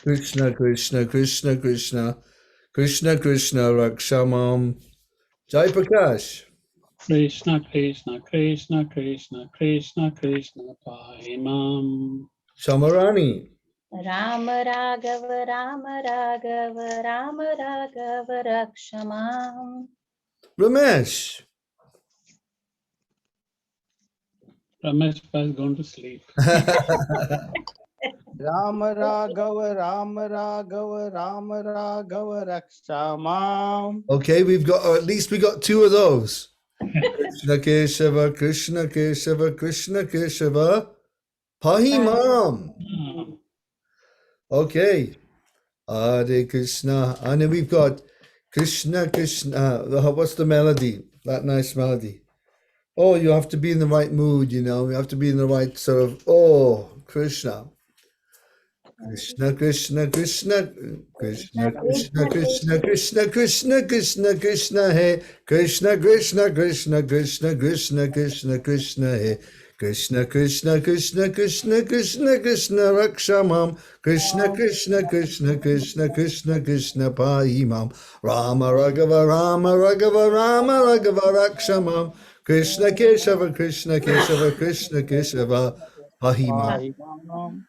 Krishna, Krishna, Krishna, Krishna, Krishna, Krishna, Rakshamam. Jai Prakash. Krishna, Krishna, Krishna, Krishna, Krishna, Krishna, Pahimam. Shamarani. Ram Raghav, Ram Raghav, Ram Raghav, Rakshamam. Ramesh. Ramesh has gone to sleep. Ram Raghav, Ram Raghav, Ram Raghav, Rakshamam. Okay, at least we got two of those. Krishna Keshava, Krishna Keshava, Krishna Keshava, Pahimam. Okay. Hare Krishna. And then we've got Krishna Krishna. What's the melody? That nice melody. Oh, you have to be in the right mood, you know. You have to be in the right sort of, Krishna. Krishna, Krishna, Krishna, Krishna, Krishna, Krishna, Krishna, Krishna, Krishna, Krishna, Hey, Krishna, Krishna, Krishna, Krishna, Krishna, Krishna, Krishna, Hey, Krishna, Krishna, Krishna, Krishna, Krishna, Krishna, Rakshamam, Krishna, Krishna, Krishna, Krishna, Krishna, Krishna, Pahimam, Rama Raghava, Rama Raghava, Rama Raghava, Rakshamam, Krishna Keshava, Krishna Keshava, Krishna Keshava, Pahimam. Pahimam.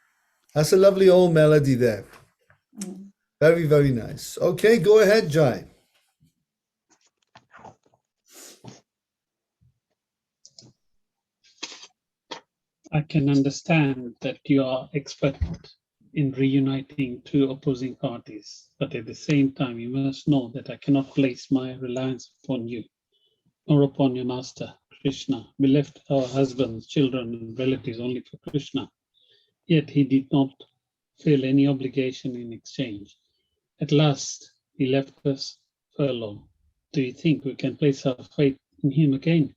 That's a lovely old melody there. Very, very nice. Okay, go ahead, Jai. I can understand that you are expert in reuniting two opposing parties, but at the same time, you must know that I cannot place my reliance upon you, nor upon your master, Krishna. We left our husbands, children, and relatives only for Krishna, yet he did not feel any obligation in exchange. At last, he left us furlong. Do you think we can place our faith in him again?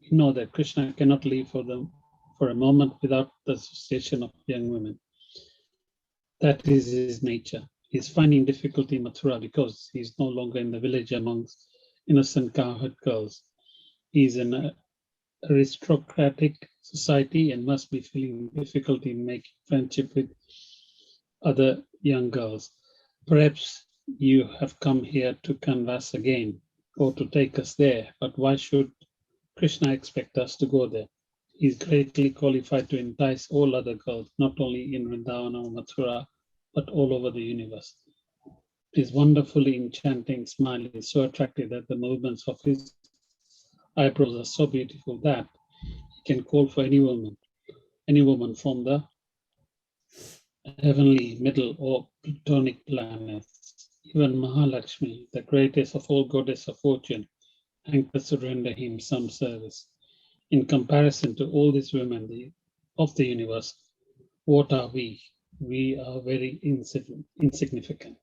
We know that Krishna cannot leave for a moment without the association of young women. That is his nature. He is finding difficulty in Mathura because he is no longer in the village amongst innocent cowherd girls. He is in an aristocratic society and must be feeling difficulty in making friendship with other young girls. Perhaps you have come here to canvass again or to take us there, but why should Krishna expect us to go there? He is greatly qualified to entice all other girls, not only in Vrindavan or Mathura, but all over the universe. His wonderfully enchanting smile is so attractive that the movements of his eyebrows are so beautiful that he can call for any woman from the heavenly, middle, or plutonic planets. Even Mahalakshmi, the greatest of all goddesses of fortune, hankers to render him some service. In comparison to all these women of the universe, what are we? We are very insignificant.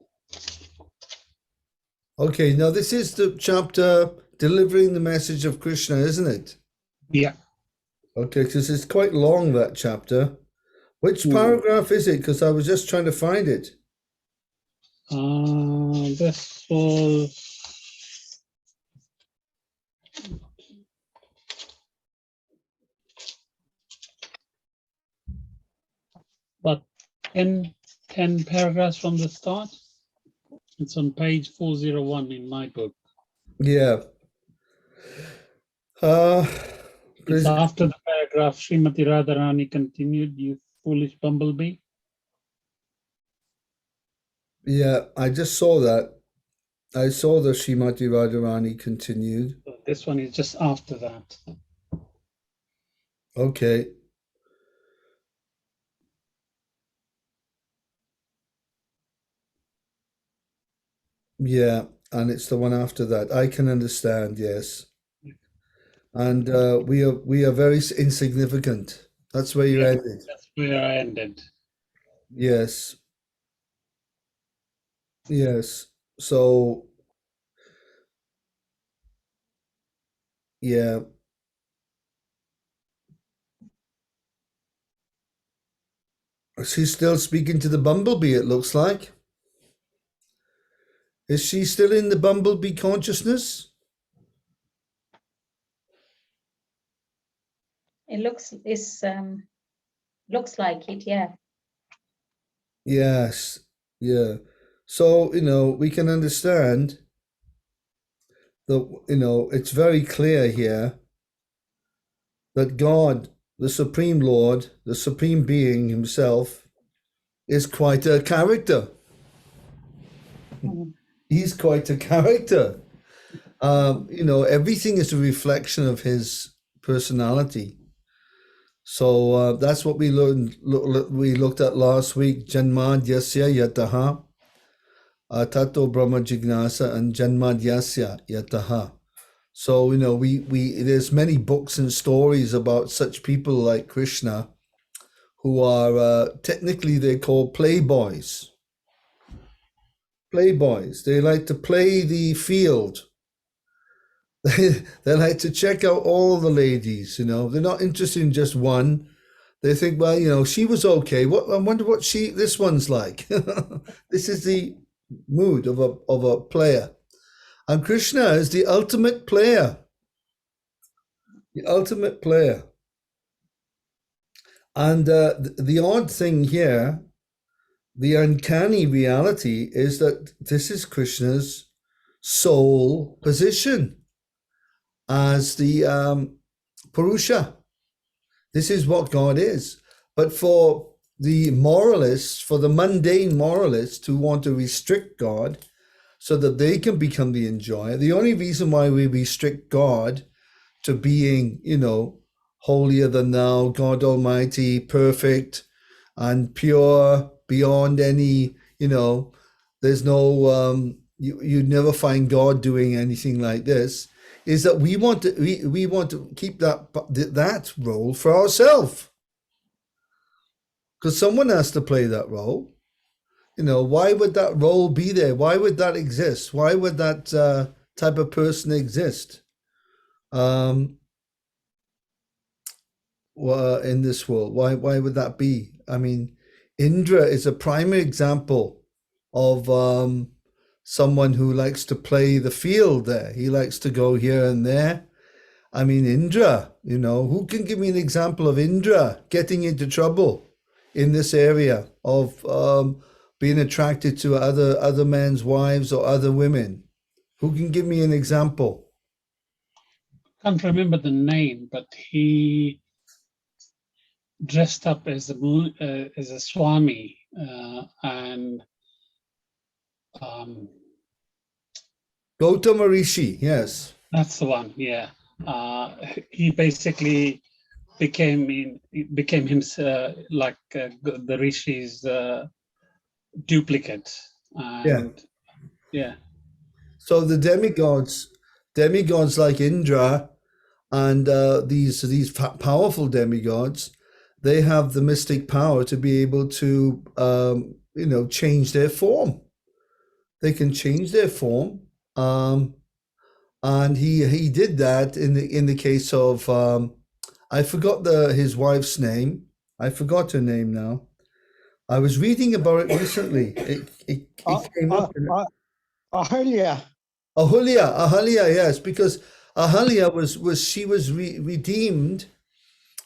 Okay, now this is the chapter delivering the message of Krishna, isn't it? Yeah. Okay, because it's quite long, that chapter. Which paragraph is it? Because I was just trying to find it. This was about 10 paragraphs from the start. It's on page 401 in my book. Yeah. It's after the paragraph, Srimati Radharani continued, you foolish bumblebee. Yeah, I just saw that. I saw the Srimati Radharani continued. This one is just after that. Okay. Yeah, and it's the one after that. I can understand, yes. And we are very insignificant. That's where you ended. That's where I ended. Yes. Yes. So, yeah. She's still speaking to the bumblebee, it looks like. Is she still in the bumblebee consciousness? It looks like it, yeah. Yes. Yeah. So, we can understand that, it's very clear here that God, the Supreme Lord, the Supreme Being himself, is quite a character. He's quite a character. Everything is a reflection of his personality. So that's what we looked at last week. Janmadyasya yataha, tato brahma jignasa, and janmadyasya yataha. So we there's many books and stories about such people like Krishna, who are technically they're called playboys. Playboys. They like to play the field. They like to check out all the ladies. They're not interested in just one. They think, well, she was okay. I wonder what this one's like. This is the mood of a player. And Krishna is the ultimate player. The ultimate player. And the odd thing here, the uncanny reality, is that this is Krishna's sole position as the Purusha. This is what God is. But for the moralists, for the mundane moralists who want to restrict God so that they can become the enjoyer, the only reason why we restrict God to being, holier than thou, God Almighty, perfect and pure beyond any, there's no, you'd never find God doing anything like this, is that we want to keep that role for ourselves, because someone has to play that role. Why would that role be there? Why would that exist? Why would that type of person exist in this world? Why would that be? I mean, Indra is a primary example of someone who likes to play the field there. He likes to go here and there. I mean, Indra, who can give me an example of Indra getting into trouble in this area of being attracted to other men's wives or other women? Who can give me an example? Can't remember the name, but he dressed up as a Swami and Gautama Rishi, yes. that's the one. Yeah, he basically became himself like the Rishi's duplicate. And yeah. So the demigods like Indra and these powerful demigods, they have the mystic power to be able to change their form. They can change their form, and he did that in the case of I forgot his wife's name. I forgot her name now. I was reading about it recently. It came up. Ahalya. Ahalya, yes, because Ahalya was redeemed,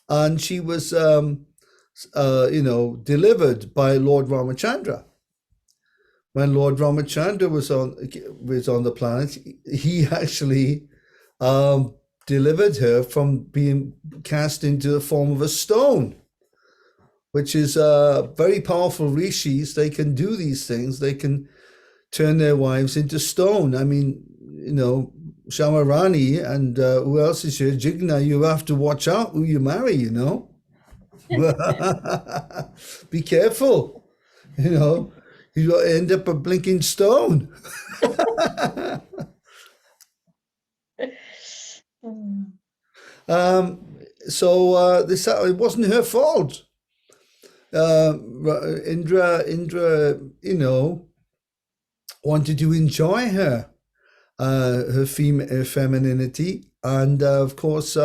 and she was delivered by Lord Ramachandra. When Lord Ramachandra was on the planet, he actually delivered her from being cast into the form of a stone, which is very powerful rishis. They can do these things. They can turn their wives into stone. I mean, Shamarani and who else is here? Jigna, you have to watch out who you marry, Be careful, you end up a blinking stone. So this it wasn't her fault. Indra, wanted to enjoy her femininity, and of course,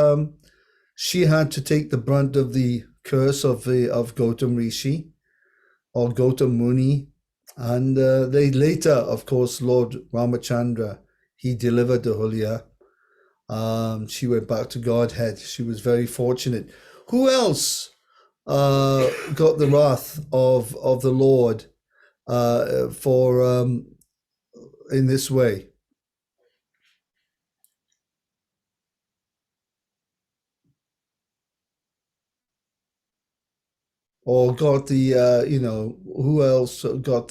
she had to take the brunt of the curse of Gautam Rishi or Gautam Muni, and they later, of course, Lord Ramachandra, he delivered Ahulya. She went back to Godhead. She was very fortunate. Who else got the wrath of the Lord in this way. Or got the who else got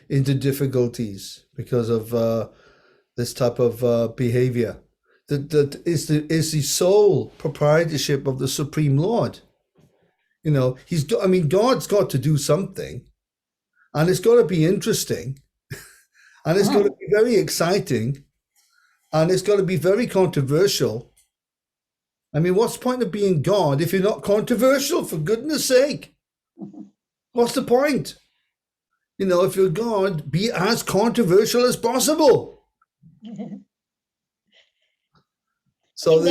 into difficulties because of this type of behavior? That is the sole proprietorship of the Supreme Lord. God's got to do something, and it's got to be interesting, and it's got to be very exciting, and it's got to be very controversial. I mean, what's the point of being God if you're not controversial, for goodness sake? What's the point? If you're God, be as controversial as possible. So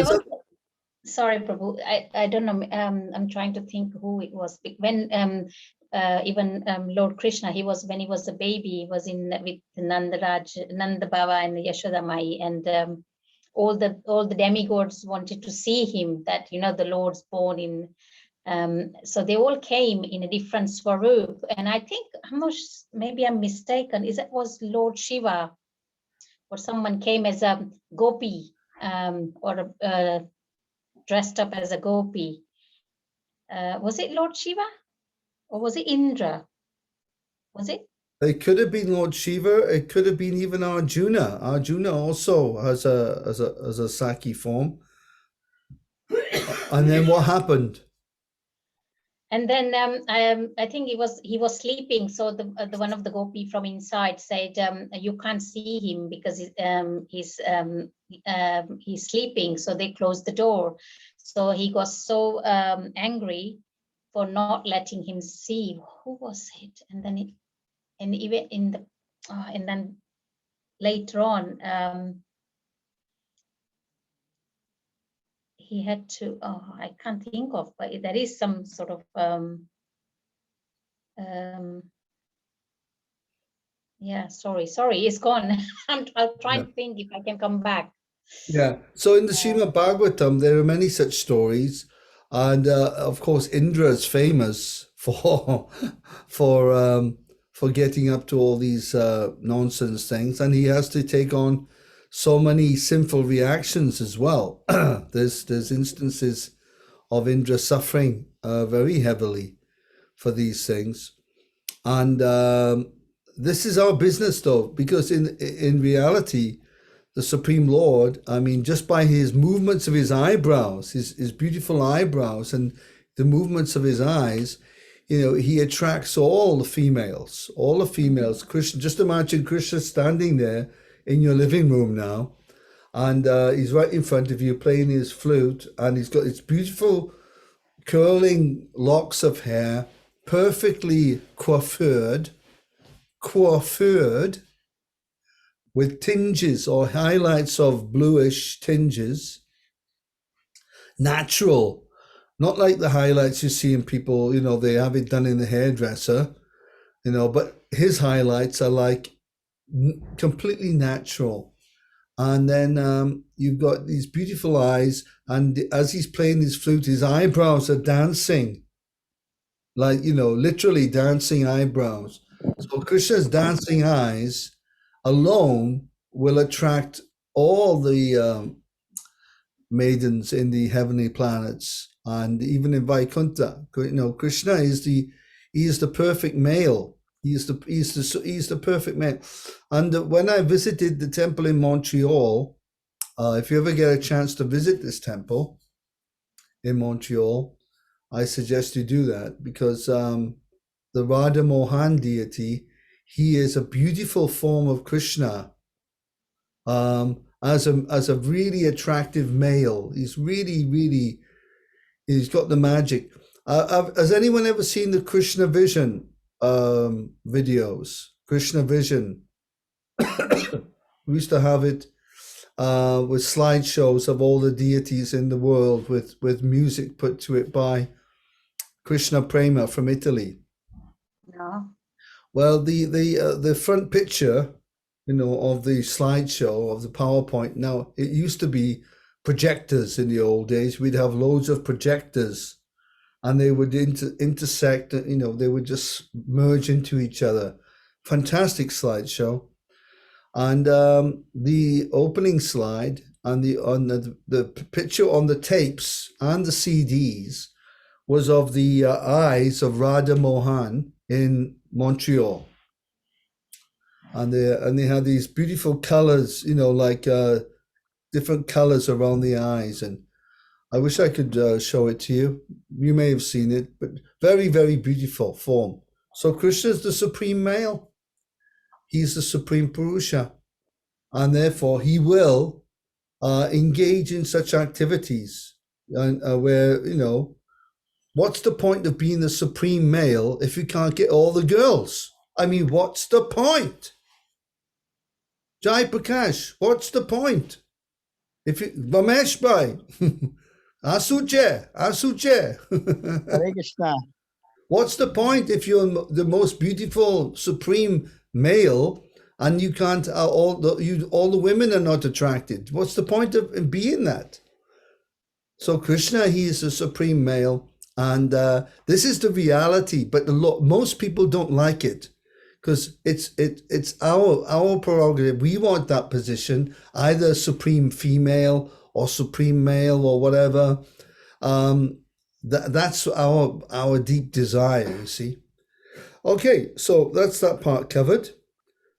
sorry, Prabhu, I don't know. I'm trying to think who it was. When even Lord Krishna, when he was a baby, he was with Nanda Baba and Yashoda Mai, and all the demigods wanted to see him. That the Lord's born in. So they all came in a different swaroop, and I think maybe I'm mistaken. Was Lord Shiva, or someone came as a gopi, or dressed up as a gopi? Was it Lord Shiva, or was it Indra? Was it? It could have been Lord Shiva. It could have been even Arjuna. Arjuna also has a Saki form. And then what happened? And then I think he was sleeping. So the one of the gopi from inside said, "You can't see him because he's sleeping." So they closed the door. So he got so angry for not letting him see. Who was it? And then and then later on, he had to, I can't think of, but there is some sort of, sorry, it's gone. I'll try and think if I can come back. Yeah, so in the Srimad Bhagavatam, there are many such stories. And of course, Indra is famous for getting up to all these nonsense things. And he has to take on so many sinful reactions as well. There's instances of Indra suffering very heavily for these things, and this is our business, though, because in reality, the Supreme Lord, I mean, just by his movements of his eyebrows, his beautiful eyebrows, and the movements of his eyes, he attracts all the females. Krishna, just imagine Krishna standing there in your living room now, and he's right in front of you playing his flute, and he's got his beautiful curling locks of hair, perfectly coiffured with tinges or highlights of bluish tinges, natural, not like the highlights you see in people, they have it done in the hairdresser, but his highlights are like completely natural. And then you've got these beautiful eyes, and as he's playing his flute, his eyebrows are dancing, like literally dancing eyebrows. So Krishna's dancing eyes alone will attract all the maidens in the heavenly planets, and even in Vaikuntha. Krishna is the perfect male. He's the perfect man. And when I visited the temple in Montreal, if you ever get a chance to visit this temple in Montreal, I suggest you do that, because the Radha Mohan deity, he is a beautiful form of Krishna, as a really attractive male. He's really, he's got the magic. Has anyone ever seen the Krishna Vision videos? Krishna Vision. We used to have it with slideshows of all the deities in the world, with music put to it by Krishna Prema from Italy. No. Well, the front picture, of the slideshow, of the PowerPoint. Now, it used to be projectors in the old days. We'd have loads of projectors, and they would intersect. They would just merge into each other fantastic slideshow. And the opening slide and the picture on the tapes and the CDs was of the eyes of Radha Mohan in Montreal. And they had these beautiful colors, you know, like different colors around the eyes. And I wish I could show it to you. You may have seen it, but very, very beautiful form. So Krishna is the supreme male. He's the supreme Purusha. And therefore he will engage in such activities and where, you know, what's the point of being the supreme male if you can't get all the girls? I mean, what's the point? Jai Prakash, what's the point? If you, Ramesh Bhai, Asuje. Hare Krishna. What's the point if you're the most beautiful supreme male and you can't all the women are not attracted? What's the point of being that? So Krishna, he is the supreme male, and this is the reality. But most people don't like it because it's our prerogative. We want that position, either supreme female or supreme male or whatever. That's our deep desire, you see. Okay, so that's that part covered.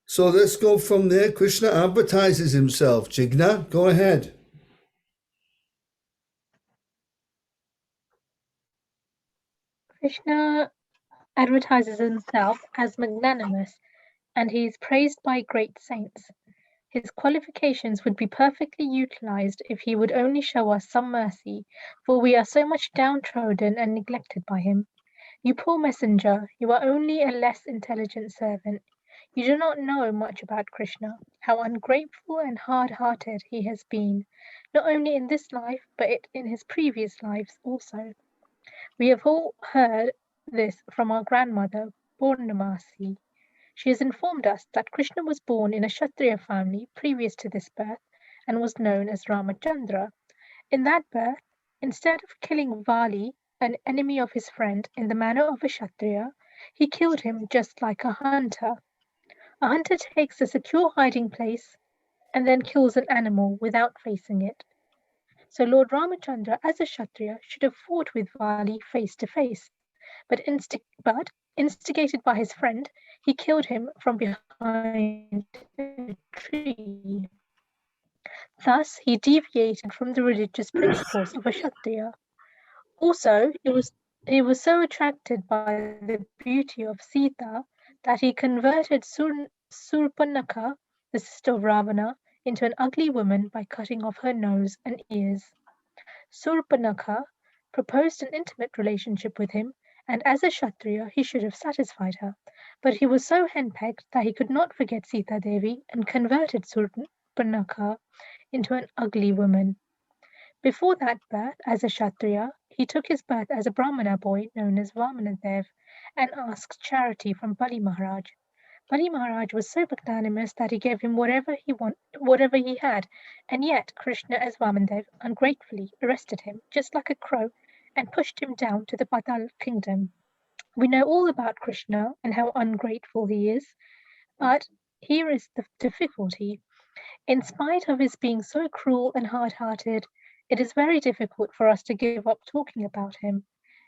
So let's go from there. Krishna advertises himself. Jigna, go ahead. Krishna advertises himself as magnanimous, and he is praised by great saints. His qualifications would be perfectly utilized if he would only show us some mercy, for we are so much downtrodden and neglected by him. You poor messenger, you are only a less intelligent servant. You do not know much about Krishna, how ungrateful and hard-hearted he has been, not only in this life, but in his previous lives also. We have all heard this from our grandmother, Purnamasi. She has informed us that Krishna was born in a Kshatriya family previous to this birth and was known as Ramachandra. In that birth, instead of killing Vali, an enemy of his friend, in the manner of a Kshatriya, he killed him just like a hunter. A hunter takes a secure hiding place and then kills an animal without facing it. So Lord Ramachandra, as a Kshatriya, should have fought with Vali face to face, but instigated by his friend, he killed him from behind a tree. Thus, he deviated from the religious principles of a Kshatriya. Also, he was so attracted by the beauty of Sita that he converted Surpanakha, the sister of Ravana, into an ugly woman by cutting off her nose and ears. Surpanakha proposed an intimate relationship with him, and as a Kshatriya, he should have satisfied her. But he was so henpecked that he could not forget Sita Devi and converted Surpanakha into an ugly woman. Before that birth, as a Kshatriya, he took his birth as a Brahmana boy known as Vamanadev and asked charity from Bali Maharaj. Bali Maharaj was so magnanimous that he gave him whatever he had, and yet Krishna as Vamanadev ungratefully arrested him just like a crow and pushed him down to the Patal kingdom. We know all about Krishna and how ungrateful he is, but here is the difficulty. In spite of his being so cruel and hard-hearted, it is very difficult for us to give up talking about him.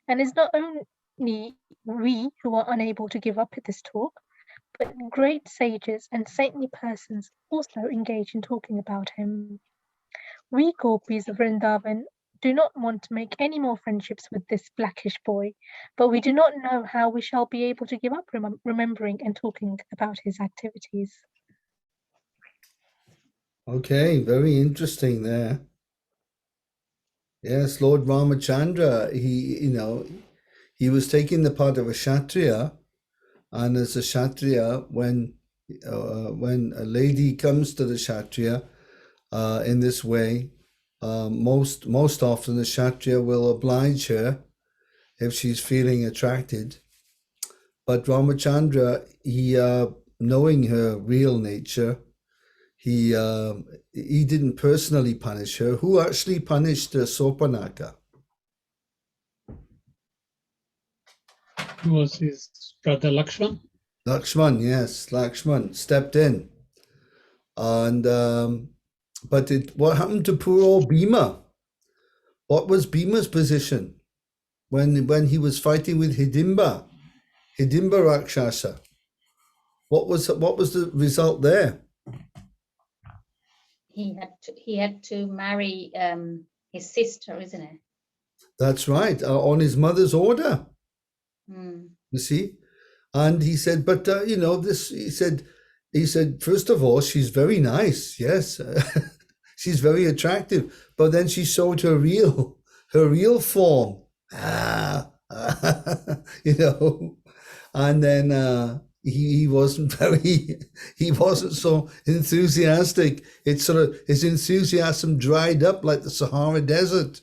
And it's not only we who are unable to give up this talk, but great sages and saintly persons also engage in talking about him. We gopis of Vrindavan do not want to make any more friendships with this blackish boy, but we do not know how we shall be able to give up remembering and talking about his activities. Okay, very interesting there. Yes, Lord Ramachandra, he was taking the part of a Kshatriya, and as a Kshatriya, when a lady comes to the Kshatriya in this way, most often the Kshatriya will oblige her if she's feeling attracted. But Ramachandra, he knowing her real nature, he didn't personally punish her. Who actually punished Surpanakha? Who was his brother Lakshman? Lakshman, yes, Lakshman stepped in. And but what happened to poor old Bhima? What was Bhima's position when he was fighting with Hidimba Rakshasa? What was the result there? He had to marry his sister, isn't it? That's right, on his mother's order. Mm. You see, and he said, but you know, this. He said, first of all, she's very nice. Yes, she's very attractive. But then she showed her real form. You know, and then he wasn't so enthusiastic. It's sort of, his enthusiasm dried up like the Sahara Desert.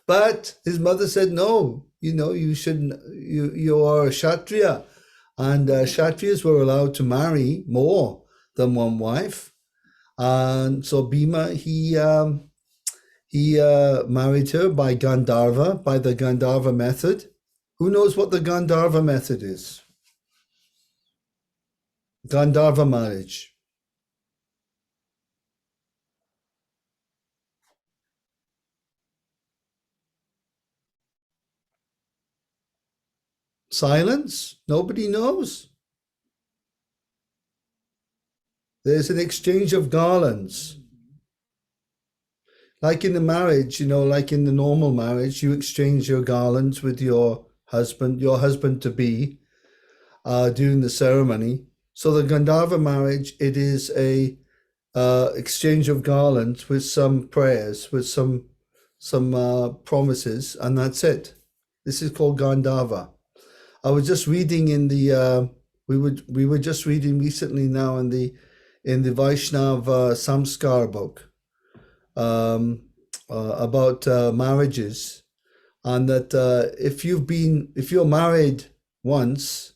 But his mother said, no, you know, you shouldn't, you are a Kshatriya. And Kshatriyas were allowed to marry more than one wife. And so Bhima, he married her by Gandharva, by the Gandharva method. Who knows what the Gandharva method is? Gandharva marriage. Silence? Nobody knows. There's an exchange of garlands. Like in the marriage, you know, like in the normal marriage, you exchange your garlands with your husband to be, during the ceremony. So the Gandharva marriage, it is a exchange of garlands with some prayers, with some promises, and that's it. This is called Gandharva. I was just reading in the we were just reading recently now in the Vaishnava Samskar book about marriages, and that if you're married once,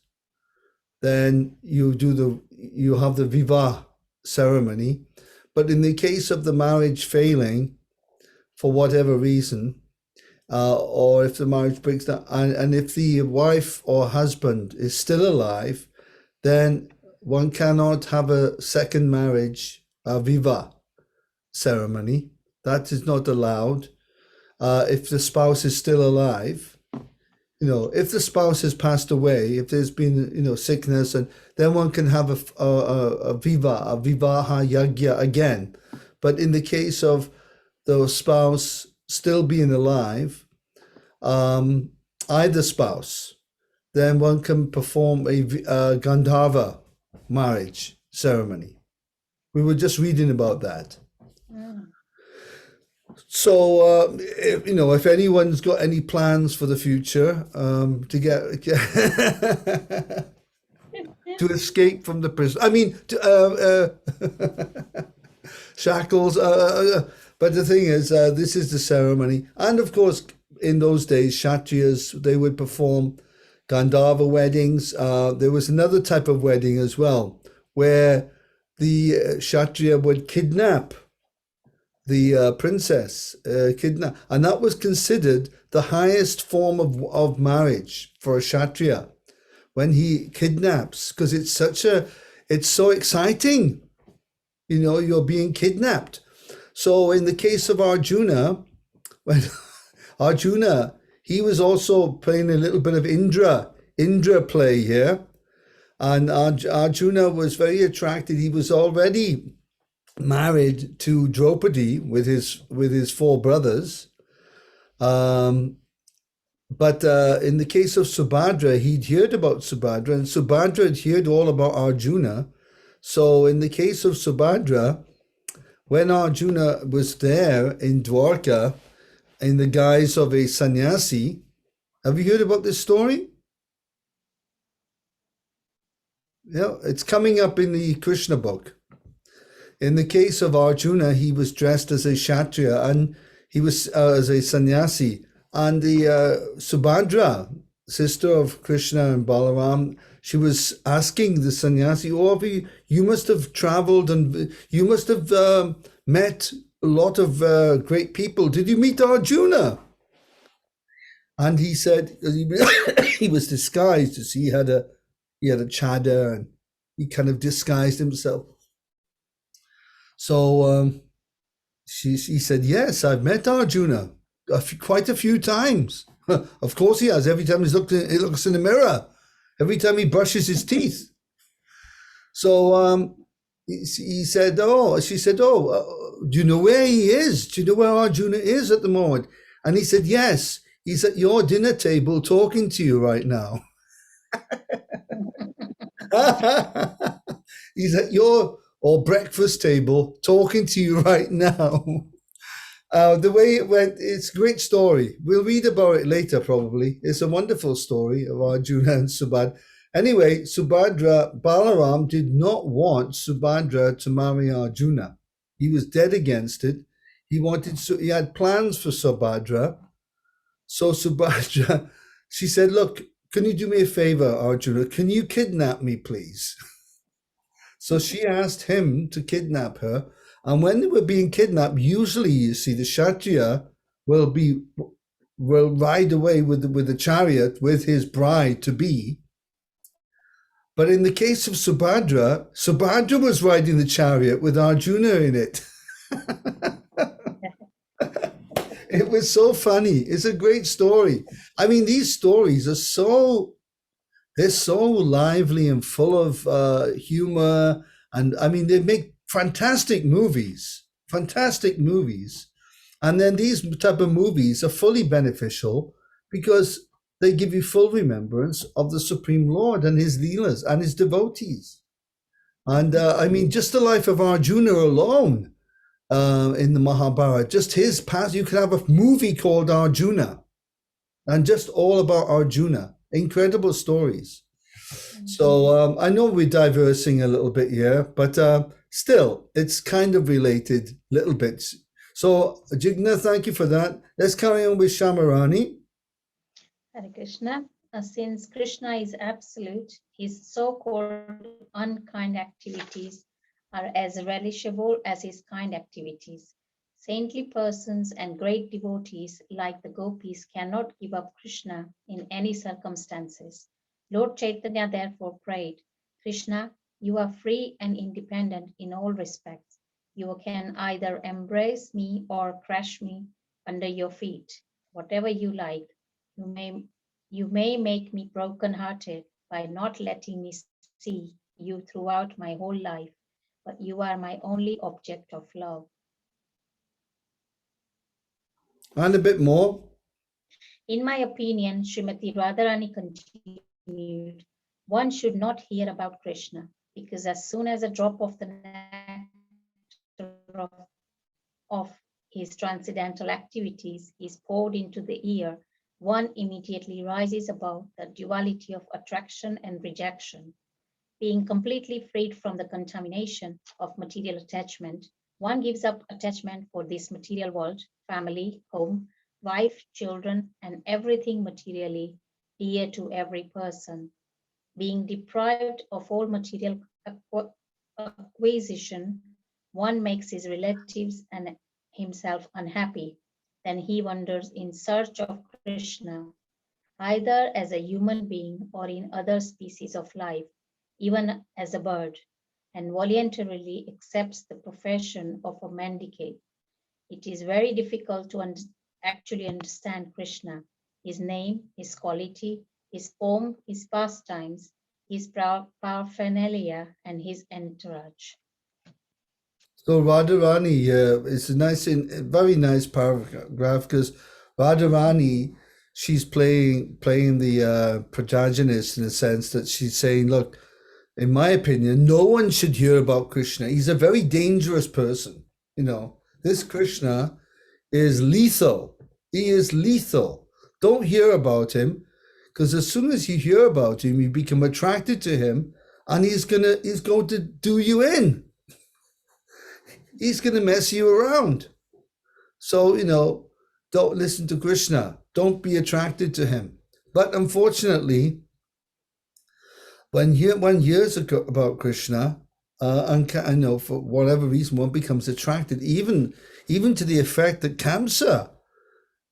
then you have the Vivah ceremony. But in the case of the marriage failing for whatever reason, or if the marriage breaks down, and if the wife or husband is still alive, then one cannot have a second marriage, a Vivah ceremony. That is not allowed. If the spouse is still alive, you know, if the spouse has passed away, if there's been, you know, sickness, and then one can have a Vivaha Yagya again. But in the case of the spouse still being alive, either spouse, then one can perform a Gandharva marriage ceremony. We were just reading about that. Mm. So, you know, if anyone's got any plans for the future, to get to escape from the prison, I mean, shackles. But the thing is, this is the ceremony, and of course, in those days, Kshatriyas, they would perform Gandharva weddings. There was another type of wedding as well, where the Kshatriya would kidnap the princess, and that was considered the highest form of marriage for a Kshatriya, when he kidnaps, because it's so exciting, you know, you're being kidnapped. So in the case of Arjuna, when Arjuna, he was also playing a little bit of Indra play here, and Arjuna was very attracted. He was already married to Draupadi with his four brothers, but in the case of Subhadra, he'd heard about Subhadra, and Subhadra had heard all about Arjuna. So in the case of Subhadra, when Arjuna was there in Dwarka in the guise of a sannyasi, have you heard about this story? Yeah, it's coming up in the Krishna book. In the case of Arjuna, he was dressed as a Kshatriya, and he was as a sannyasi. And the Subhadra, sister of Krishna and Balaram, she was asking the sannyasi, "Oh, you must have traveled, and you must have met a lot of great people. Did you meet Arjuna?" And he said he was disguised, to see he had a chadar, and he kind of disguised himself. So he said, yes, I've met Arjuna quite a few times. Of course he has. Every time he looks in the mirror, every time he brushes his teeth. So he said, she said, do you know where he is? Do you know where Arjuna is at the moment? And he said, yes, he's at your dinner table talking to you right now. He's at your breakfast table talking to you right now. The way it went, it's a great story. We'll read about it later, probably. It's a wonderful story of Arjuna and Subhadra. Anyway, Balaram did not want Subhadra to marry Arjuna. He was dead against it. He had plans for Subhadra. So Subhadra, she said, look, can you do me a favor, Arjuna? Can you kidnap me, please? So she asked him to kidnap her. And when they were being kidnapped, usually, you see, the Kshatriya will ride away with the chariot with his bride-to-be. But in the case of Subhadra was riding the chariot with Arjuna in it. It was so funny. It's a great story. I mean, these stories are they're so lively and full of humor. And I mean, they make fantastic movies. And then these type of movies are fully beneficial because they give you full remembrance of the Supreme Lord and his Leelas and his devotees. And I mean, just the life of Arjuna alone in the Mahabharata, just his past, you could have a movie called Arjuna and just all about Arjuna. Incredible stories. So I know we're diversing a little bit here, but still, it's kind of related little bits. So Jigna, thank you for that. Let's carry on with Shamarani. Hare Krishna. Since Krishna is absolute, his so-called unkind activities are as relishable as his kind activities. Saintly persons and great devotees like the gopis cannot give up Krishna in any circumstances. Lord Chaitanya therefore prayed, Krishna, you are free and independent in all respects. You can either embrace me or crush me under your feet, whatever you like. You may make me broken-hearted by not letting me see you throughout my whole life, but you are my only object of love. And a bit more. In my opinion, Srimati Radharani continued, one should not hear about Krishna, because as soon as a drop of the nectar of his transcendental activities is poured into the ear, one immediately rises above the duality of attraction and rejection. Being completely freed from the contamination of material attachment, one gives up attachment for this material world, family, home, wife, children, and everything materially dear to every person. Being deprived of all material acquisition, one makes his relatives and himself unhappy. Then he wanders in search of Krishna, either as a human being or in other species of life, even as a bird, and voluntarily accepts the profession of a mendicant. It is very difficult to actually understand Krishna, his name, his quality, his form, his pastimes, his paraphernalia, and his entourage. So Radharani, it's a very nice paragraph because Radharani, she's playing the protagonist in the sense that she's saying, look, in my opinion, no one should hear about Krishna. He's a very dangerous person. You know, this Krishna is lethal. He is lethal. Don't hear about him, because as soon as you hear about him, you become attracted to him, and he's going to do you in. He's going to mess you around. So, you know, don't listen to Krishna. Don't be attracted to him. But unfortunately, when one hears about Krishna, and I know for whatever reason, one becomes attracted, even to the effect that Kamsa,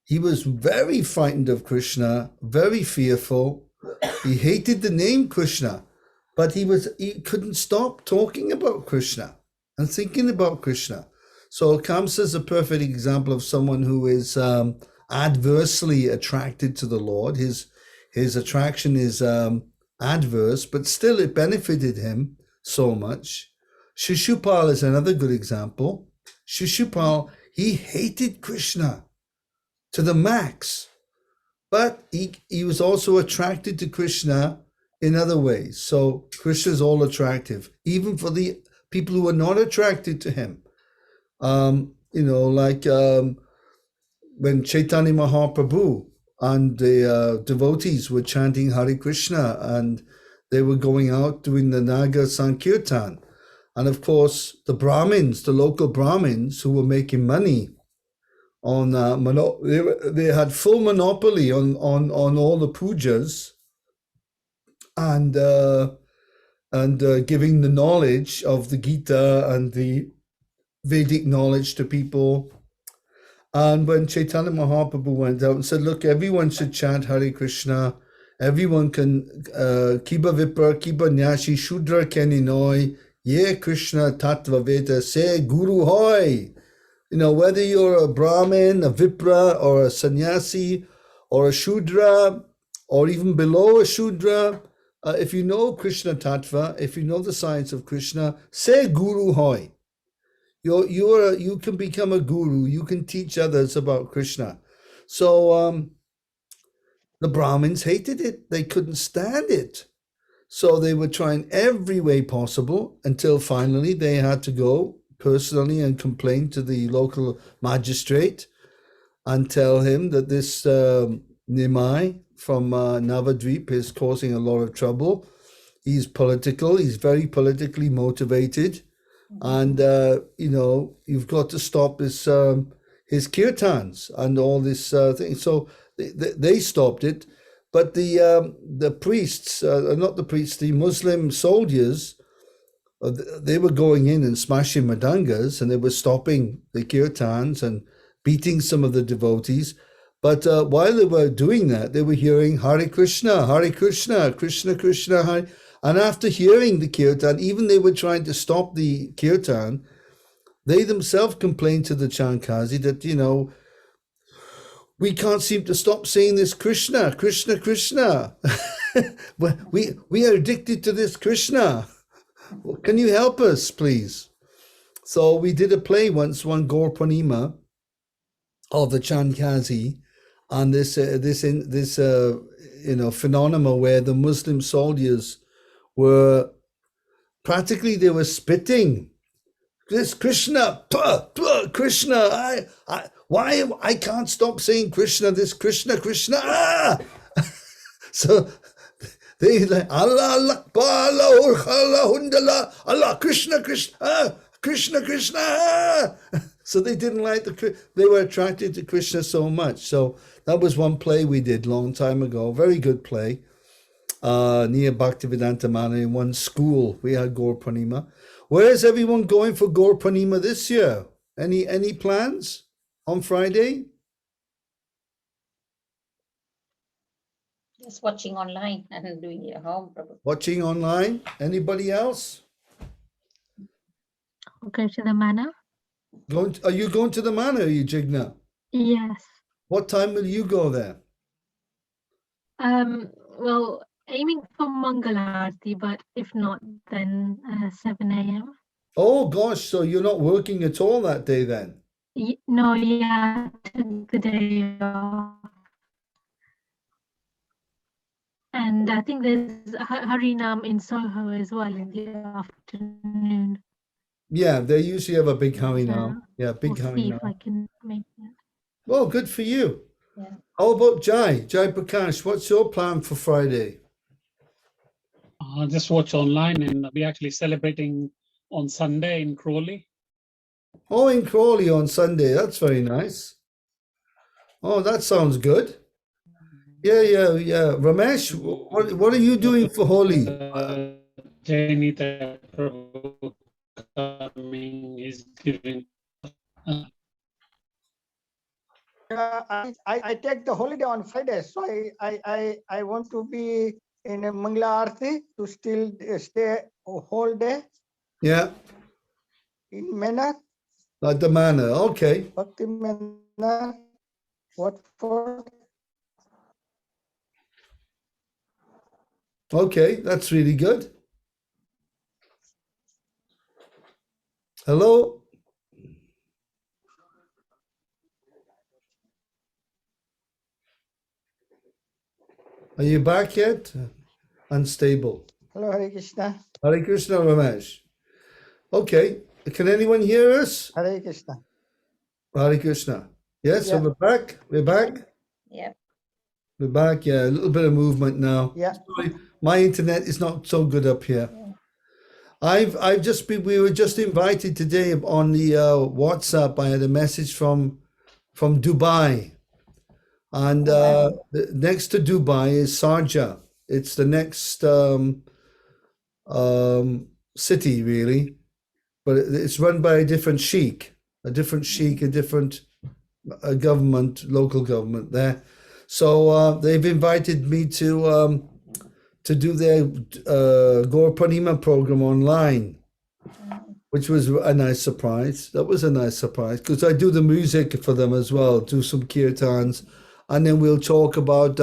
He was very frightened of Krishna, very fearful. He hated the name Krishna, but he couldn't stop talking about Krishna and thinking about Krishna. So Kamsa is a perfect example of someone who is adversely attracted to the Lord. His attraction is adverse, but still it benefited him so much. Shishupal is another good example. Shishupal, he hated Krishna to the max, but he was also attracted to Krishna in other ways. So Krishna is all attractive, even for the people who are not attracted to him. Like when Chaitanya Mahaprabhu and the devotees were chanting Hare Krishna, and they were going out doing the Naga Sankirtan. And of course, the Brahmins, the local Brahmins who were making money on they had full monopoly on all the pujas and giving the knowledge of the Gita and the Vedic knowledge to people. And when Chaitanya Mahaprabhu went out and said, look, everyone should chant Hare Krishna, everyone can Kiba Vipra, Kiba Nyashi, Shudra Keninoi, Ye Krishna Tattva Veda, Se Guru Hoy. Whether you're a Brahmin, a Vipra, or a sannyasi, or a Shudra, or even below a Shudra, if you know Krishna Tattva, if you know the science of Krishna, Se Guru Hoy. You can become a guru. You can teach others about Krishna. So the Brahmins hated it. They couldn't stand it. So they were trying every way possible until finally they had to go personally and complain to the local magistrate and tell him that this Nimai from Navadvip is causing a lot of trouble. He's political. He's very politically motivated. And, you've got to stop his kirtans and all this thing. So they stopped it. But the priests, not the priests, the Muslim soldiers, they were going in and smashing madangas, and they were stopping the kirtans and beating some of the devotees. But while they were doing that, they were hearing Hare Krishna, Krishna Krishna, Hare. And after hearing the kirtan, even they were trying to stop the kirtan, they themselves complained to the Chankazi that, we can't seem to stop saying this Krishna. we are addicted to this Krishna. Can you help us, please? So we did a play once, one Gaur Purnima of the Chankazi, and this phenomenon where the Muslim soldiers were practically, they were spitting this Krishna, Krishna. I can't stop saying Krishna, this Krishna. So they like Allah, Allah, Krishna, Krishna. So they didn't like they were attracted to Krishna so much. So that was one play we did long time ago. Very good play. Near Bhaktivedanta Manor in one school. We had Gaur Purnima. Where is everyone going for Gaur Purnima this year? Any plans on Friday? Just watching online and doing it at home, probably. Watching online? Anybody else? I'll go to the manor. Are you going to the manor, are you, Jigna? Yes. What time will you go there? Well, aiming for Mangalarti, but if not, then 7 a.m. Oh gosh, so you're not working at all that day then? No, yeah, took the day off. And I think there's Harinam in Soho as well in the afternoon. Yeah, they usually have a big Harinam. Yeah, big We'll see if Harinam. I can make that. Well, good for you. Yeah. How about Jai Prakash? What's your plan for Friday? Just watch online, and we're actually celebrating on Sunday in Crawley. Oh, in Crawley on Sunday. That's very nice. Oh, that sounds good. Yeah. Ramesh, what are you doing for Holi? Jainita Prabhu coming is giving. I take the holiday on Friday, so I want to be in a Mangla Aarti to still stay a whole day Yeah, in Manor, like the manor. Okay. Bhakti Manor, Watford. Okay, that's really good. Hello? Are you back yet? Unstable. Hello, Hare Krishna. Hare Krishna, Ramesh. Okay, can anyone hear us? Hare Krishna. Hare Krishna. Yes, so Yeah. we're back. We're back. Yeah. We're back. Yeah, a little bit of movement now. Yeah. Sorry, my internet is not so good up here. Yeah. I've just been. We were just invited today on the WhatsApp. I had a message from Dubai, and next to Dubai is Sharjah. It's the next city, really, but it's run by a different sheikh, a different government, local government there. So they've invited me to do their Gaur Purnima program online, which was a nice surprise. That was a nice surprise because I do the music for them as well, do some kirtans, and then we'll talk about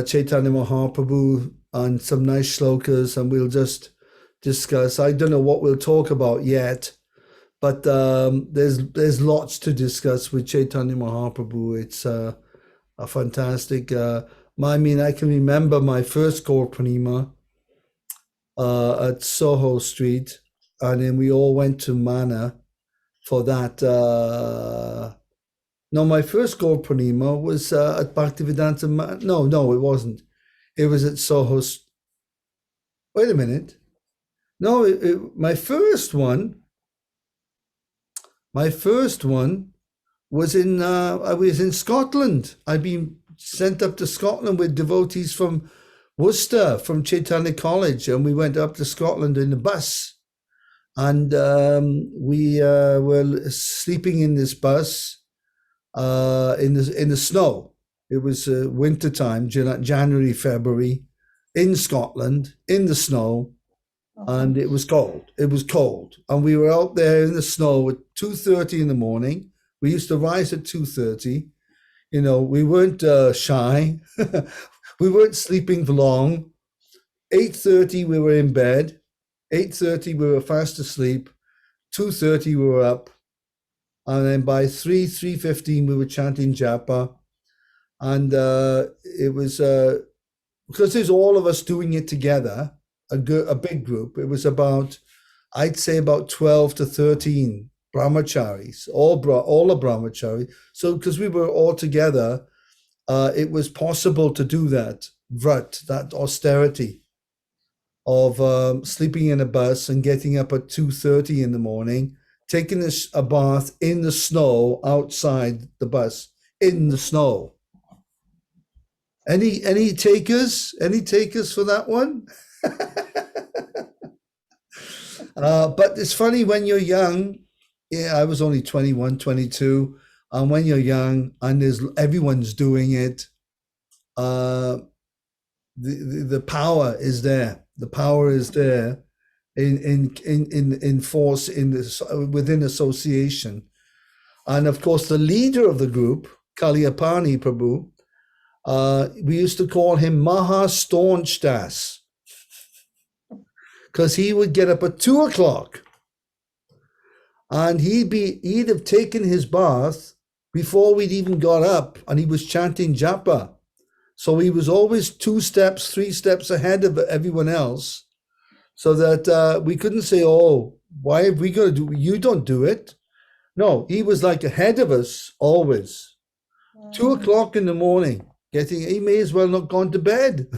Chaitanya Mahaprabhu and some nice shlokas, and we'll just discuss. I don't know what we'll talk about yet, but there's lots to discuss with Chaitanya Mahaprabhu. It's a fantastic. I mean, I can remember my first Gaur Purnima at Soho Street, and then we all went to Mana for that. No, my first Gaur Purnima was at Bhaktivedanta. No, it wasn't. It was at Soho. Wait a minute. No, my first one was in. I was in Scotland. I've been sent up to Scotland with devotees from Worcester, from Chaitanya College, and we went up to Scotland in the bus, and we were sleeping in this bus in the snow. It was winter time, January, February, in Scotland, in the snow, and it was cold. It was cold, and we were out there in the snow at 2:30 in the morning. We used to rise at 2:30. You know, we weren't shy. We weren't sleeping for long. 8:30 we were in bed. 8:30 we were fast asleep. 2:30 we were up. And then by 3:15 we were chanting japa. And it was, because there's all of us doing it together, a big group. It was about, I'd say about 12 to 13 brahmacharis, all the brahmachari. So because we were all together, it was possible to do that vrat, that austerity of sleeping in a bus and getting up at 2:30 in the morning, taking a bath in the snow outside the bus, in the snow. Any takers? Any takers for that one? But it's funny when you're young. Yeah, I was only 21, 22. And when you're young and everyone's doing it, the power is there. The power is there in force within association. And of course, the leader of the group, Kalyapani Prabhu, we used to call him Maha Staunch Das, because he would get up at 2:00 and he'd have taken his bath before we'd even got up, and he was chanting japa. So he was always 2 steps, 3 steps ahead of everyone else, so that we couldn't say, oh, why have we got to do it? You don't do it. No, he was like ahead of us always. 2:00 in the morning, he may as well not gone to bed.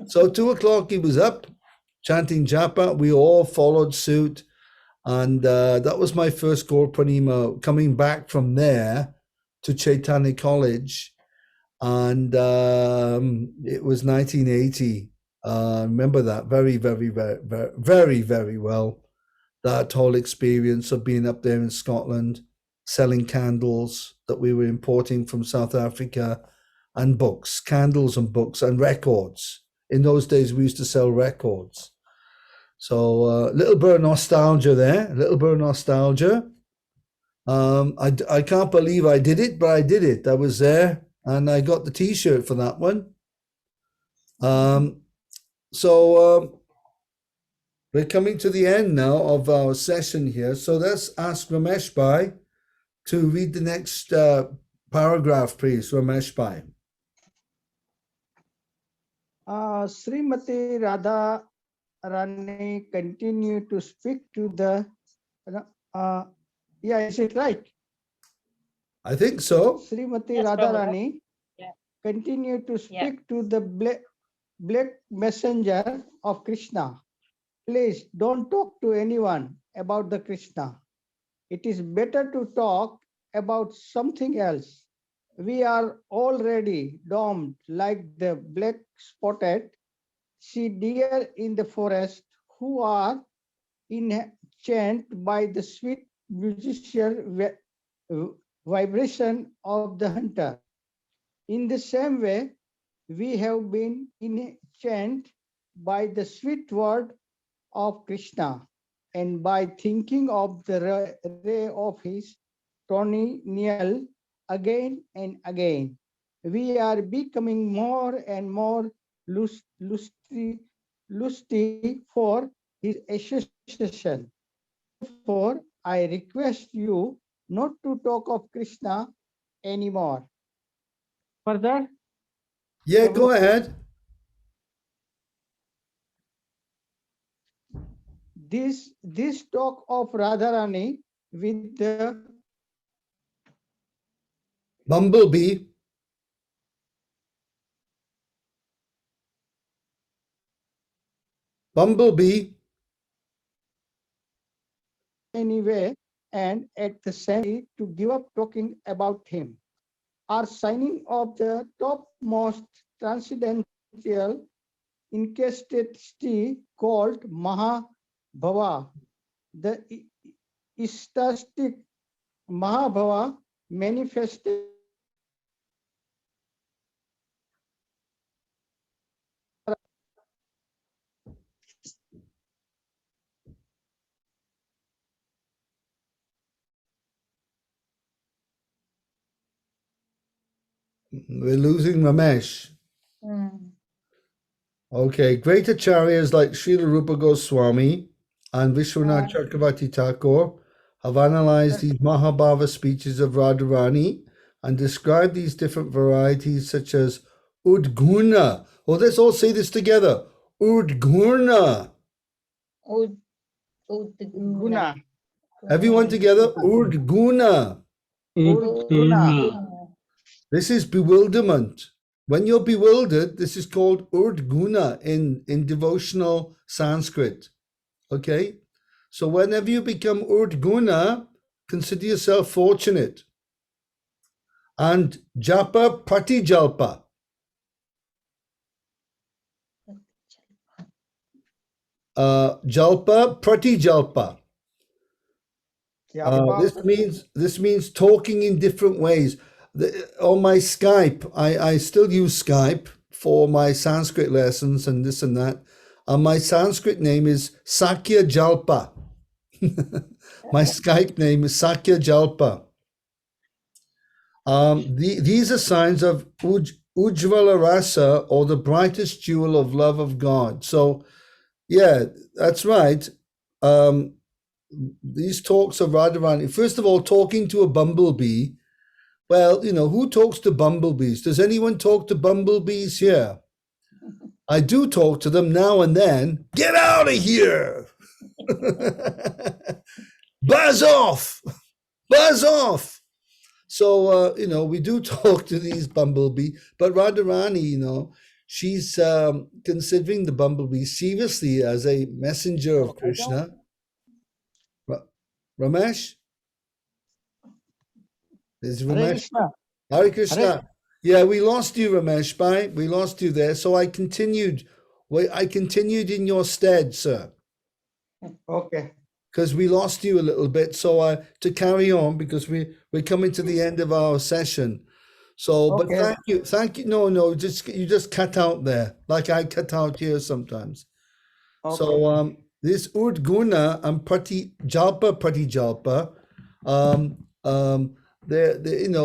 So 2:00 he was up chanting japa. We all followed suit. And that was my first Gaur Purnima, coming back from there to Chaitanya College. And it was 1980. I remember that very, very, very, very, very well. That whole experience of being up there in Scotland, selling candles that we were importing from South Africa, and books, candles and books and records. In those days, we used to sell records. So a little bit of nostalgia there, a little bit of nostalgia. I can't believe I did it, but I did it. I was there, and I got the T-shirt for that one. We're coming to the end now of our session here. So let's ask Ramesh Bhai to read the next paragraph, please, Ramesh Bhai. Srimati Radha Rani continued to speak to the, is it right? I think so. Srimati Yes, Radha Prabhupada. Rani Yeah. continued to Yeah. speak to the black messenger of Krishna. Please don't talk to anyone about the Krishna. It is better to talk about something else. We are already doomed like the black spotted sea deer in the forest who are enchanted by the sweet musical vibration of the hunter. In the same way, we have been enchanted by the sweet word of Krishna, and by thinking of the ray of his tornil again and again, we are becoming more and more lusty for his association. Therefore, I request you not to talk of Krishna anymore. Further, Yeah, go ahead. this talk of Radharani with the Bumblebee. Bumblebee. anyway, and at the same to give up talking about him, are signing of the topmost transcendental incasticity called Mahabhava. The ecstatic Mahabhava manifested We're losing Ramesh. Mm. Okay, great acharyas like Srila Rupa Goswami and Vishwanath Chakravarti Thakur have analyzed these Mahabhava speeches of Radharani and described these different varieties such as Udguna. Oh, let's all say this together. Udguna. Guna. Everyone together. Udguna. Udguna. This is bewilderment. When you're bewildered, this is called Urdguna in devotional Sanskrit. Okay? So whenever you become Urdguna, consider yourself fortunate. And Japa Pratijalpa. Jalpa Pratijalpa. This means talking in different ways. On my Skype, I still use Skype for my Sanskrit lessons and this and that. And my Sanskrit name is Sakya Jalpa. My Skype name is Sakya Jalpa. These are signs of Ujjvala Rasa, or the brightest jewel of love of God. So, yeah, that's right. These talks of Radharani, first of all, talking to a bumblebee. Well, you know, who talks to bumblebees? Does anyone talk to bumblebees here? I do talk to them now and then. Get out of here! Buzz off! Buzz off! So, you know, we do talk to these bumblebees, but Radharani, you know, she's considering the bumblebee seriously as a messenger of Krishna. Ramesh? Is Hare Ramesh? Krishna. Hare Krishna. Hare. Yeah, we lost you, Ramesh Bhai. We lost you there. So I continued. I continued in your stead, sir. Okay. because we lost you a little bit. So to carry on, because we're coming to the end of our session. So, but Okay. thank you. No, you just cut out there, like I cut out here sometimes. Okay. So this Udguna and Pratijapa,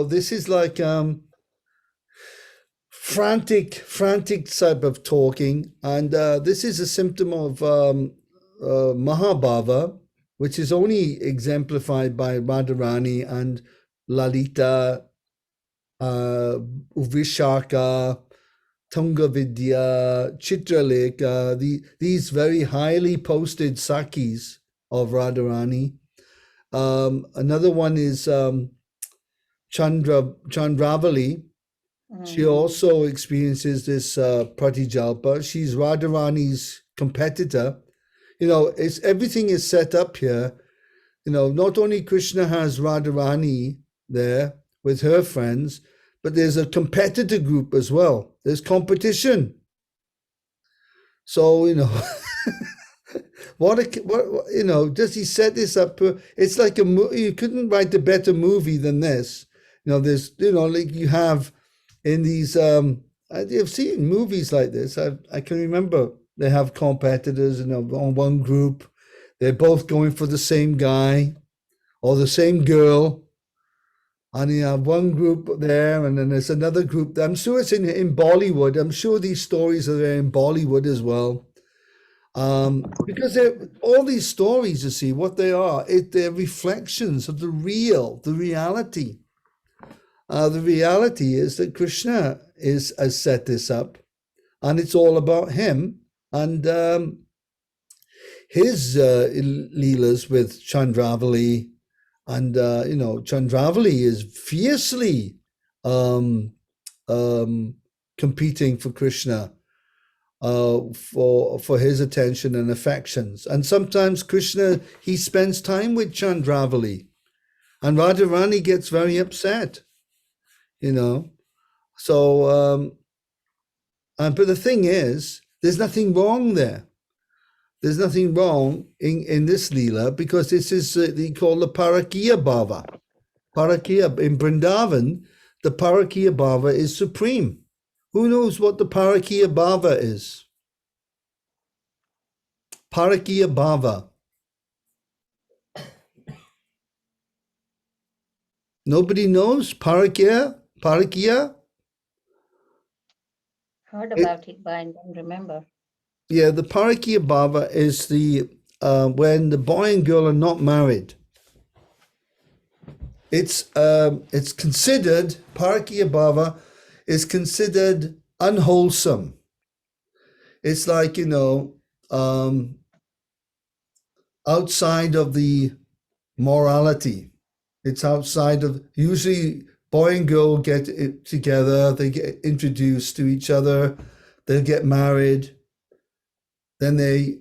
this is like frantic type of talking, and this is a symptom of Mahabhava, which is only exemplified by Radharani and Lalita, Uvishaka, Tungavidya, Chitralekha, these very highly posted Sakis of Radharani. Another one is Chandravali. She also experiences this Pratijalpa. She's Radharani's competitor. Everything is set up here. Not only Krishna has Radharani there with her friends, but there's a competitor group as well. There's competition. So, does he set this up? It's like you couldn't write a better movie than this. There's, like you have in these, I've seen movies like this. I can remember they have competitors, on one group. They're both going for the same guy or the same girl. And you have one group there, and then there's another group. I'm sure it's in Bollywood. I'm sure these stories are there in Bollywood as well. Because all these stories, you see, what they are, they're reflections of the reality. The reality is that Krishna has set this up, and it's all about him and his leelas with Chandravali. And Chandravali is fiercely competing for Krishna, for his attention and affections. And sometimes Krishna, he spends time with Chandravali, and Radharani gets very upset. So but the thing is, there's nothing wrong there. There's nothing wrong in this Leela, because this is they call the Parakiya Bhava. Parakiya in Vrindavan, the Parakiya Bhava is supreme. Who knows what the Parakiya Bhava is? Parakiya Bhava. Nobody knows Parakiya? Parakiya? Heard about it, but I don't remember. Yeah, the Parakiya Bhava is the when the boy and girl are not married. It's considered, Parakiya Bhava is considered unwholesome. It's like, outside of the morality. It's outside of, usually boy and girl get together, they get introduced to each other, they'll get married. Then they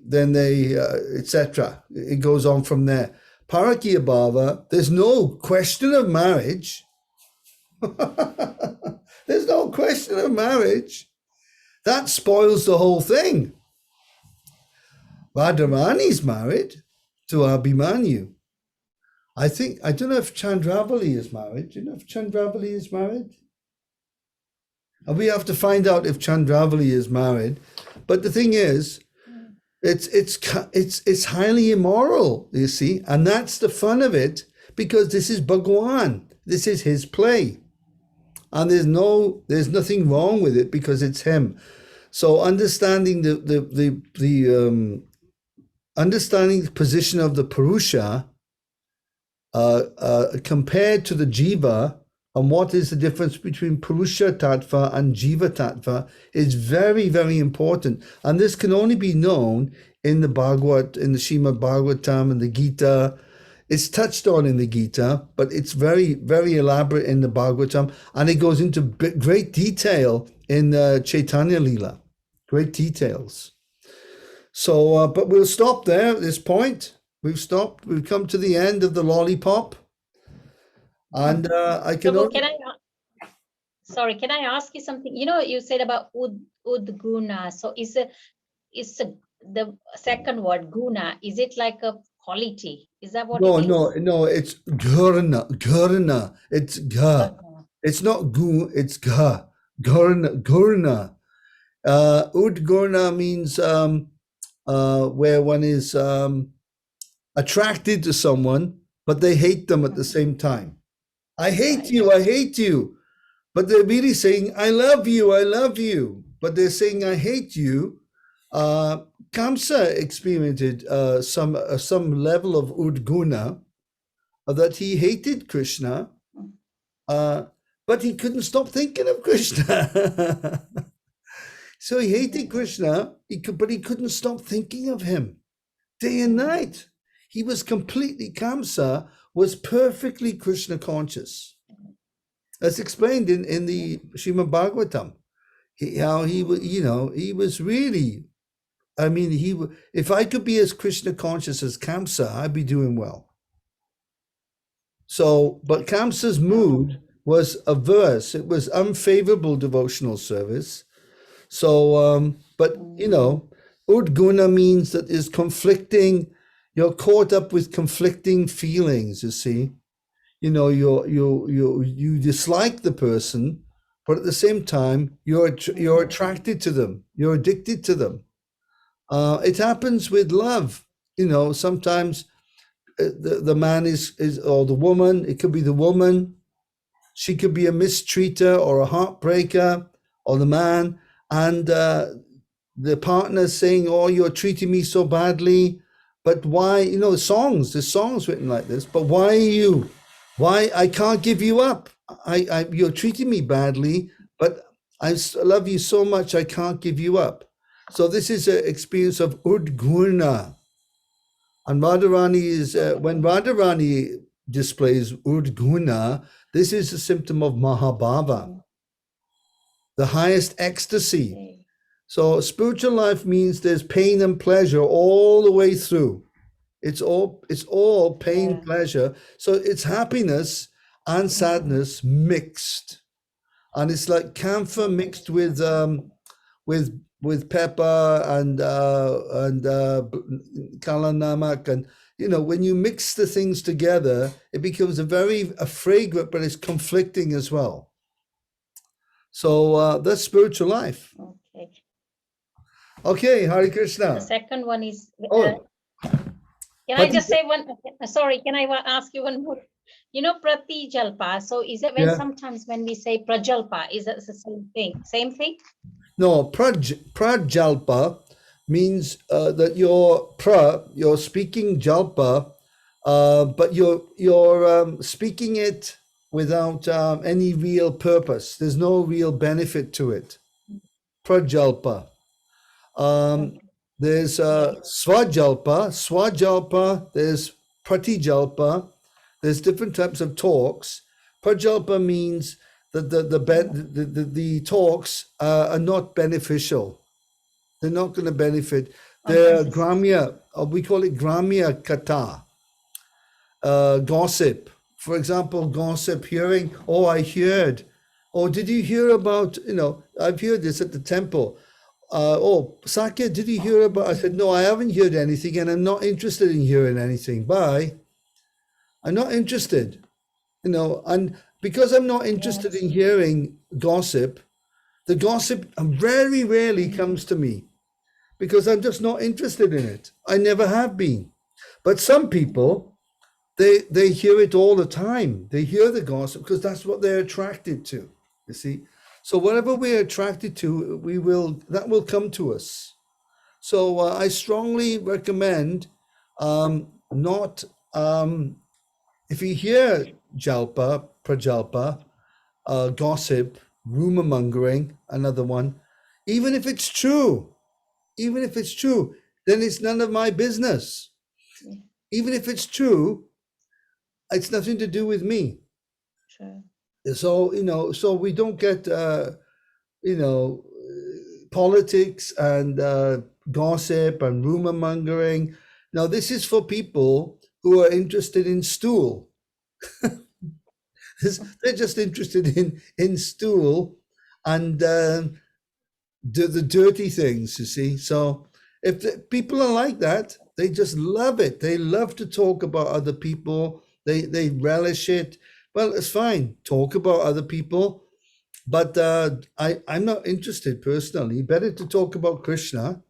etc. It goes on from there. Parakiya Bhava, there's no question of marriage. There's no question of marriage. That spoils the whole thing. Radharani's married to Abhimanyu. I don't know if Chandravali is married. Do you know if Chandravali is married? And we have to find out if Chandravali is married. But the thing is, it's highly immoral, you see, and that's the fun of it, because this is Bhagwan, this is his play, and there's nothing wrong with it because it's him. So understanding understanding the position of the Purusha compared to the Jiva, and what is the difference between Purusha Tattva and Jiva Tattva is very, very important. And this can only be known in the Bhagavad, in the Srimad Bhagavatam and the Gita. It's touched on in the Gita, but it's very, very elaborate in the Bhagavatam. And it goes into great detail in Chaitanya Leela. Great details. So, but we'll stop there at this point. We've stopped. We've come to the end of the lollipop. And I can. Prabhu, can I ask you something? You said about Udguna. So is the second word guna? Is it like a quality. Is that what No, it is? no, it's gurna. It's ga. It's not gu, it's ga. Gurna. Udgurna means where one is attracted to someone, but they hate them at the same time. I hate you, I hate you. But they're really saying, I love you, I love you. But they're saying, I hate you. Kamsa experienced some level of Udguna, that he hated Krishna, but he couldn't stop thinking of Krishna. So he hated Krishna, but he couldn't stop thinking of him day and night. He was completely, Kamsa was perfectly Krishna conscious. That's explained in the Srimad Bhagavatam. How he was really, I mean, if I could be as Krishna conscious as Kamsa, I'd be doing well. So, but Kamsa's mood was averse. It was unfavorable devotional service. So, but Udguna means that is conflicting. You're caught up with conflicting feelings. You see, you dislike the person, but at the same time you're attracted to them. You're addicted to them. It happens with love. Sometimes the man is or the woman. It could be the woman. She could be a mistreater or a heartbreaker, or the man. And the partner saying, "Oh, you're treating me so badly, but why?" There's songs written like this. But why I can't give you up? You're treating me badly, but I love you so much I can't give you up. So this is an experience of Udgurna, and Radharani is when Radharani displays Udguna, this is a symptom of Mahabhava, the highest ecstasy. Okay. So spiritual life means there's pain and pleasure all the way through. It's all pain, Yeah. pleasure. So it's happiness and sadness mixed, and it's like camphor mixed with pepper and kala namak, and when you mix the things together, it becomes a fragrant, but it's conflicting as well. So that's spiritual life. Okay. Okay, Hare The Krishna. second one is. Oh. Can I But just say one? Sorry, can I ask you one more? Prati jalpa. So is it when Yeah. sometimes when we say prajalpa, is that the same thing? Same thing? No, prajalpa means that you're speaking jalpa, but you're speaking it without any real purpose. There's no real benefit to it. Prajalpa. There's swajalpa, there's pratijalpa, there's different types of talks. Prajalpa means that the talks are not beneficial. They're not going to benefit. They're gramya, we call it gramya kata, gossip. For example, gossip, hearing, oh, I heard. Oh, did you hear about, I've heard this at the temple. Oh, Sakya, did you hear about? I said, no, I haven't heard anything, and I'm not interested in hearing anything. Bye. I'm not interested, and because I'm not interested in hearing gossip, the gossip very rarely comes to me because I'm just not interested in it. I never have been. But some people, they hear it all the time. They hear the gossip because that's what they're attracted to, you see. So whatever we're attracted to, that will come to us. So I strongly recommend not, if you hear jalpa, prajalpa, gossip, rumor mongering, another one, even if it's true, then it's none of my business. Even if it's true, it's nothing to do with me. Sure. So, so we don't get, politics and gossip and rumor mongering. Now, this is for people who are interested in stool. They're just interested in stool and the dirty things, you see. So if people are like that, They just love it. They love to talk about other people. They relish it. Well, it's fine. Talk about other people. But I'm not interested personally. Better to talk about Krishna.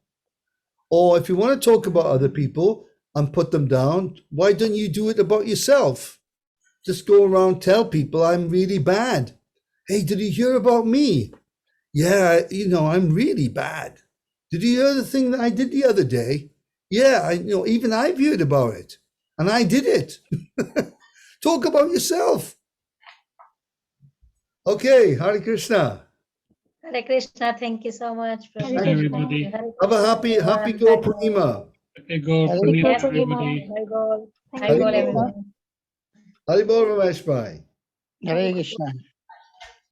Or if you want to talk about other people and put them down, why don't you do it about yourself? Just go around, tell people I'm really bad. Hey, did you hear about me? Yeah, I'm really bad. Did you hear the thing that I did the other day? Yeah, even I've heard about it, and I did it. Talk about yourself. Okay, Hare Krishna. Hare Krishna, thank you so much. Hare Prabhu. Krishna. Everybody. Hare Have a Krishna, happy everyone. Guru Bye. Purnima. Okay, go. Hare Punya, Yes, everybody. Hare Gol. Thank Hare you. Gol, Hare everyone. Haribol Ramesh Bhai. Hare Krishna.